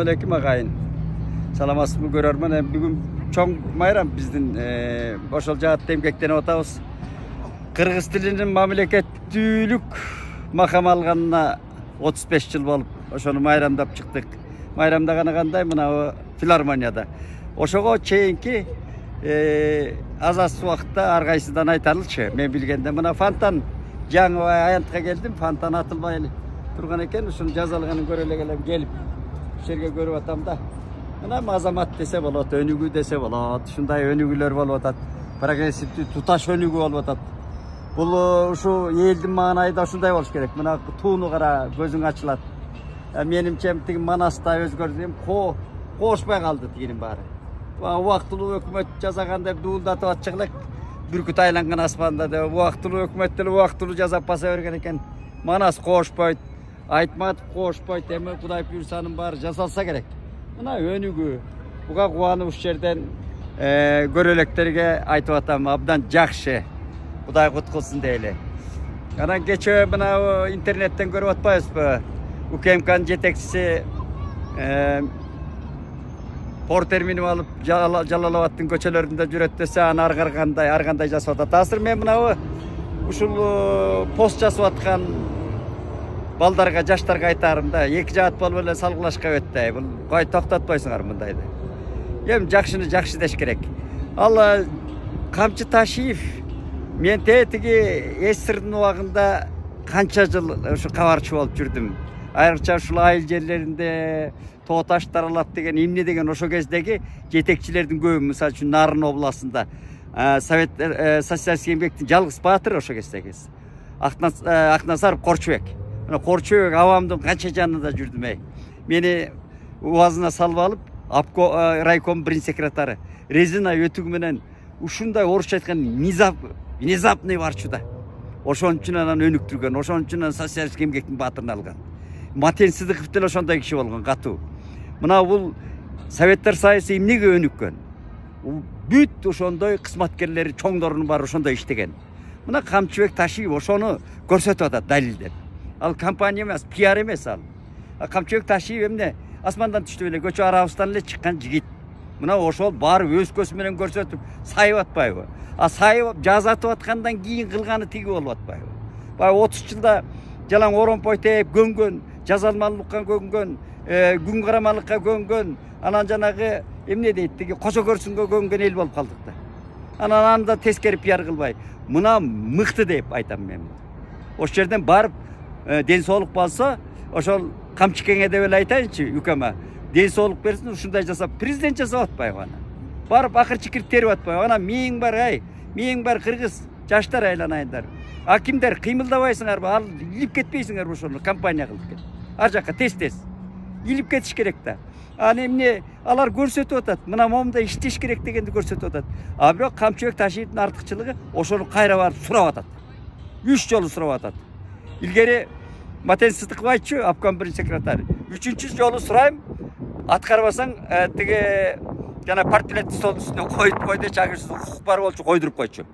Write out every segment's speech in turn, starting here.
Aleyküm ağayın. Salamasını görürmen. Bugün çok mayram bizden boşalacak demkekten otağız. Kırgız tilinin memleketlülük makam alganına 35 yıl olup oşonu mayramdap çıktık. Mayramda kanday mına o filarmoniyada. Oşogo çeyinki azaz vaqtda argaysidan aytarılçı. Men bilgende mına Fantan жаңы аянтқа geldim. Fantan atılmay turgan eken. Şunu жазалганын көрөлегелеп gelip жерге көрүп атам да. Мына азамат десе болот, өнүгүү десе болот. Ушундай өнүгүүлөр болуп атат. Прогрессивдүү туташ өнүгүү болуп атат. Бул ушу элдин маанайда ушундай болуш керек. Мына тууну кара, көзүң ачылат. Менимче тиги Манаста өзгөрдүм, кошпой калды тигинин баары. Убактылуу өкмөт жасаганда дуулдатып атчык элек. Бүркүт айланган аспанда деп убактылуу өкмөт деле убактылуу жасап баса берген экен. Манас кошпойт. Айтматов кошпойт, эми Кудай буйрсанын баары жасалса керек. Мына өнүгүү. Буга кубанып ушул жерден көрөлектерге айтып атам, абдан жакшы. Кудай куткулсун дейли. Анан кечээ мына интернеттен көрүп атпайбызбы? УКМКнын жетекчиси порт терминип алып Жалал Абадтын көчөлөрүндө жүрөт десе, аны ар кандай жасап атат. Азыр мен мына ушул пост жасап аткан балдарга, жаштарга айтарым да, эки жаат болуп эле салгылашка өттөй. Бул кой токтотпойсуңар мындайды. Эми жакшыны жакшы деш керек. Ал Камчы Ташиев мен тетиги СССРдин убагында канча жыл ушу кабарчы болуп жүрдүм. Айрыкча ушул айыл жерлеринде тоо таш таралат деген эмне деген ошо кездеги жетекчилердин көбү, мисалы үчүн Нарын областында Совет социалистик эмгектин жалгыз баатыры ошо кездеги Акназаров Корчубек. Корчубек авамдын канча жанында жүрдүм эй. Мени убазына салып алып, райком биринчи секретары резина өтүгү менен ушундай орусча айткан внезапный барчуда. Ошон үчүн анан өнүктүргөн, ошон үчүн социалистик эмгектин баатырын алган. Матен Сыдыков деле ошондой киши болгон, катуу. Мына бул Советтер Союзу эмнеге өнүккөн? Бүт ошондой кызматкерлери, чоңдорунун баары ошондой иштеген. Мына Камчыбек Ташиев ошону көрсөтүп атат далилдеп. Ал компания эмес, пиар эмес ал. Камчыбек Ташиев эмне асмандан түштү эле, көчө арабыздан эле чыккан жигит. Мына ошол баары өз көзү менен көрсөтүп сайып атпайбы? Сайып жазатып аткандан кийин кылганы тиги болуп атпайбы? Баягы 30 жылда жалаң оромпой тээп көнгөн, жазалмалыкка көнгөн, күн карамалыкка көнгөн, анан жанагы эмне дейт, тиги кошо көрсүнгө көнгөн эл болуп калдык да. Анан анда тескери пиар кылбай, мына мыкты деп айтам мен. Ошол жерден барып ден соолук болсо, ошол Камчыкеңе деп эле айтайынчы, УКМ. Ден соолук берсин, ушундай жасап, президент жасап атпайбы аны. Барып акырчы кирип терип атпайбы. Ана миң бар кыргыз жаштар айланайындар. Кимдер кыймылдабайсыңарбы? Ал илип кетпейсиңерби ошону компания кылып кет. Ар жакка тез илип кетиш керек да. Аны эмне алар көрсөтүп атат. Мына момундай иштеш керек дегенди көрсөтүп атат. Бирок Камчыбек Ташиевдин артыкчылыгы ошону кайра барып сурап атат. 3 жолу сурап атат. Илгери Матен Сыдыков айтчу, обком биринчи секретары. 3-чү жолу сурайм, аткарбасаң тиги жана портретти столдун үстүнө койду, чагырсыз бар болчу, койдуруп койчу.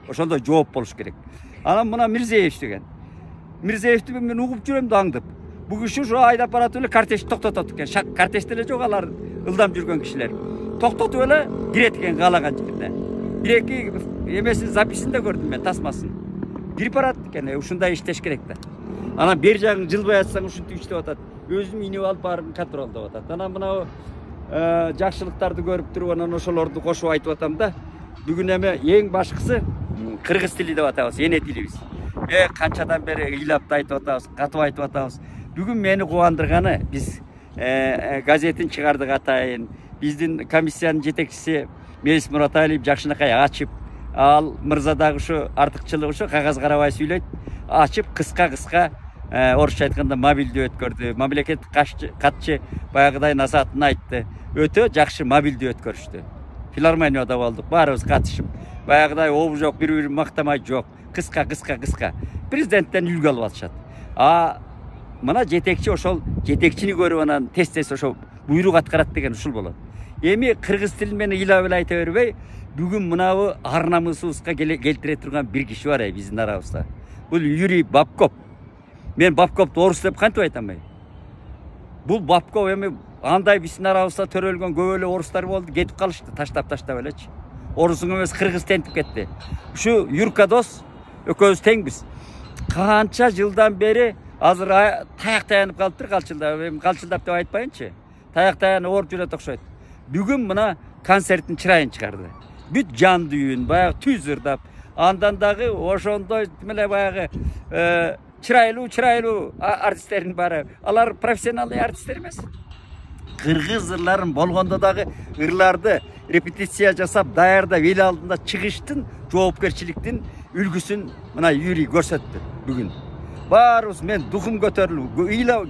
Ошондой жооп болуш керек. Анан мына Мирзеев деген. Мирзеевди мен угуп жүрөм да аңдып. Бул киши ушу айдап баратып эле кортеж токтотот экен. Кортеж деле жок, алар ылдам жүргөн кишилер. Токтотуп эле кирет экен каалаган жерине. Бир-эки эмесин записин да көрдүм мен, тасмасын. Кирип барат экен, ушундай иштеш керек да. Анан бер жагын жылбай атсаң ушинтип иштеп атат. Өзүм инип алып барын контролдоп атат. Анан мына жакшылыктарды көрүп туруп, анан ошолорду кошуп айтып атам да. Бүгүн эми эң башкысы кыргыз тили деп атабыз, эне тилибиз. Канчадан бери ыйлап да айтып атабыз, катып айтып атабыз. Бүгүн мени кубандырганы, биз газетин чыгардык атайын. Биздин комиссиянын жетекчиси Мелис Мураталиев жакшынакай ачып, ал мырза дагы ушу артыкчылыгы ушу кагаз карабай сүйлөйт, ачып кыска орусча айтканда мобилдүү өткөрдү. Мамлекеттик катчы баягыдай насаатын айтты. Өтө жакшы мобилдүү өткөрүштү. Филармонияда болдук, баарыбыз катышып. Баягыдай обу жок, бири-бирин мактамай жок. Кыска. Президенттен үлгү алып атышат. Мына жетекчи ошол жетекчини көрүп анан тез ошо буйрук аткарат деген ушул болот. Эми кыргыз тилин мен ыйлап эле айта бербей, бүгүн мынабы ар намысыбызга келтире турган бир киши бар биздин арабызда. Бул Юрий Бабков. Мен Бабковду орус деп кантип айтам? Бул Бабков эми андай биздин арабызда төрөлгөн көп эле орустар болду, кетип калышты, таштап элечи. Орусуң эмес кыргыз тентип кетти. Ушу Юрка дос экөөбүз теңбиз. Канча жылдан бери азыр таяк таянып калыптыр, калчылдап деп айтпайынчы. Таяк таянып ооруп жүрөт окшойт. Бүгүн мына концерттин чырайын чыгарды. Бүт жан дүйүн баягы түз ырдап, андан дагы ошондой меле баягы чырайлуу артисттердин баары. Алар профессионалдуу артисттер эмес. Кыргыз ырларын болгондо дагы ырларды репетиция жасап, даярдап, эл алдында чыгыштын жоопкерчиликтин үлгүсүн мына Юрий көрсөттү бүгүн. Баарыбыз мен духум көтөрүлүп,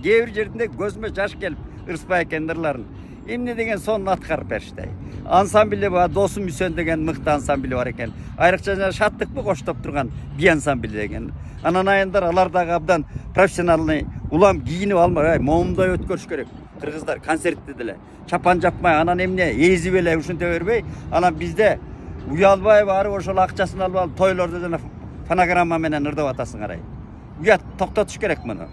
кээ бир жеринде көзүмө жаш келип, ырыспай экен ырларын. Эмне деген сонун аткарып беришти. Ансамбль досум Үсөн деген мыкты ансамбль бар экен. Айрыкча шаттыкпы коштоп турган би ансамбль деген. Анан айындар алар дагы абдан профессионалный улам кийинип алмай, момундай өткөрүш керек. Кыргыздар концертти деле чапан жапмай, анан эмне эзип эле ушинте бербей, анан бизде уялбай барып ошол акчасын алып алып тойлордо жана фонограмма менен ырдап атасың карай. Уят токтотуш керек муну.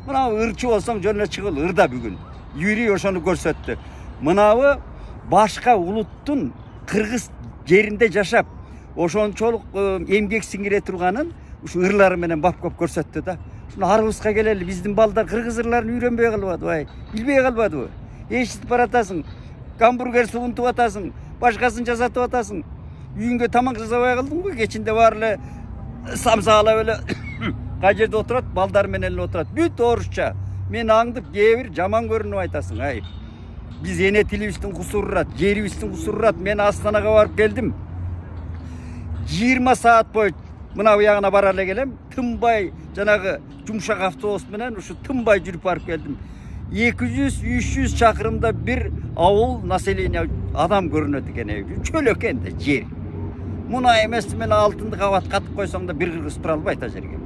Мына ырчы болсоң жөн эле чыгыл ырда бүгүн. Юрий ошону көрсөттү. Мынабы башка улуттун кыргыз жеринде жашап, ошончолук эмгек сиңире турганын ушу ырлары менен бапкоп көрсөттү да. Шуну арыбызга келели, биздин балдар кыргыз ырларын үйрөнбөй калбадыбы, билбей калбадыбы? Эшитип баратасың, гамбургер сугунтуп атасың, башкасын жасатып атасың. Үйүнгө тамак жасабай калдыңбы? Кечинде бар эле самсаалап эле кай жерде отурат, балдар менен эле отурат. Бүт орусча. Мен аңдып кээ бир жаман көрүнүп айтасың. Ай, биз эне тилибиздин кусурурат, жерибиздин кусурурат. Мен Астанага барып келдим. 20 саат бою мына буягына бара эле келем. Тынбай жанагы жумшак автобус менен ушу тынбай жүрүп барып келдим. 200-300 чакырымда бир ауыл население адам көрүнөт экен. Чөл экен да жер. Муна эмес мен алтынды кабат катып койсоң да бир кыргыз тура албайт а жерге.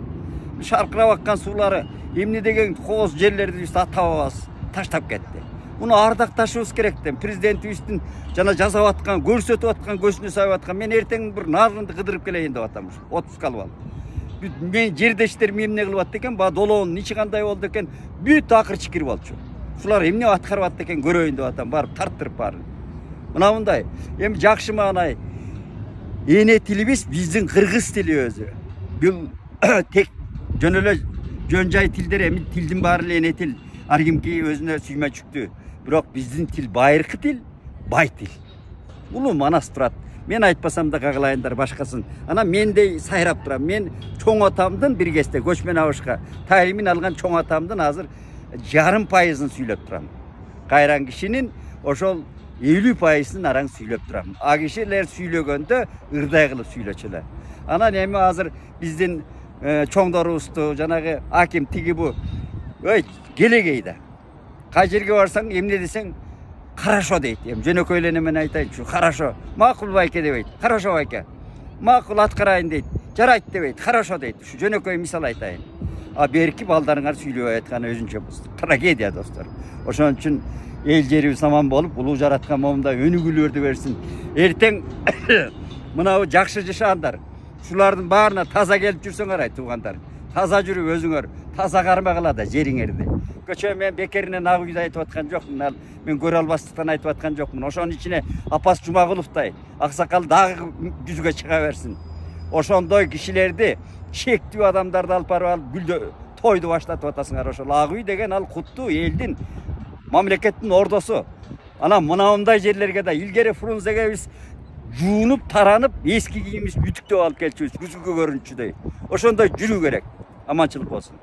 Шаркырап аккан суулары эмне деген кооз жерлерди биз ата-бабабыз таштап кетти. Муну ардакташыбыз керек деп президентибиздин жана жасап аткан, көрсөтүп аткан, көзүнө сайып аткан. Мен эртең бир нарынды кыдырып келейин деп атам. Отпуск алып алып. Мен жердештерим эмне кылып атты экен, баа долоонун ичи кандай болду экен, бүт акырчы кирип алчу. Шулар эмне аткарып атты экен көрөйүн деп атам, барып тарттырып барын. Мына мындай. Эми жакшы маанай эне тилибиз биздин кыргыз тили өзү. Бул тек жөн эле жөн жай тилдер, эми тилдин баары эле эне тил. Ар кимки өзүнө сүймөчүктүү. Бирок биздин тил байыркы тил, бай тил. Улуу манас турат. Мен айтпасам да кагылайындар башкасын. Анан мендей сайрап турам. Мен чоң атамдын бир кезде көчмөн абышка тайылимин алган чоң атамдын азыр 0,5% сүйлөп турам. Кайран кишинин ошол 50%-ын араң сүйлөп турам. А кишилер сүйлөгөндө ырдай кылып сүйлөчүлөр. Анан эми азыр биздин чоңдорубузду жанагы аким тиги бу ой келегейде. Кай жерге барсаң эмне десең хорошо дейт. Эми жөнөкөй эле мен айтайынчы, хорошо. Макул байке дебейт. Хорошо байке. Макул аткарайын дейт. Жарайт дебейт. Хорошо дейт. Ушу жөнөкөй мисал айтайын. А берки балдарыңар сүйлөп айткан өзүнчө трагедия достор. Ошон үчүн эл жерибиз аман болуп, улуу жараткан момундай өнүгүүлөрдү берсин. Эртең мынабу жакшы жашагандар. Шулардын баарына таза келип жүрсөң карай туугандар. Таза жүрүп өзүңөр таза кармай калады жериңерди. Көчө мен бекеринен ак үйдө айтып аткан жокмун. Мен көрө албастыктан айтып аткан жокмун. Ошонун ичине Апас Жумагуловтай аксакал дагы жүзгө чыга берсин. Ошондой кишилерди, чектүү адамдарды алып барып алып гүлдө тойду баштатып атасыңар. Ошол ак үй деген ал куттуу элдин, мамлекеттин ордосу. Анан мындай жерлерге да илгери Фрунзеге биз жуунуп, таранып, эски кийимибиз бүтүктөп алып келчүбүз, күзгү көрүнчүдөй. Ошондой жүрүү керек. Аманчылык болсун.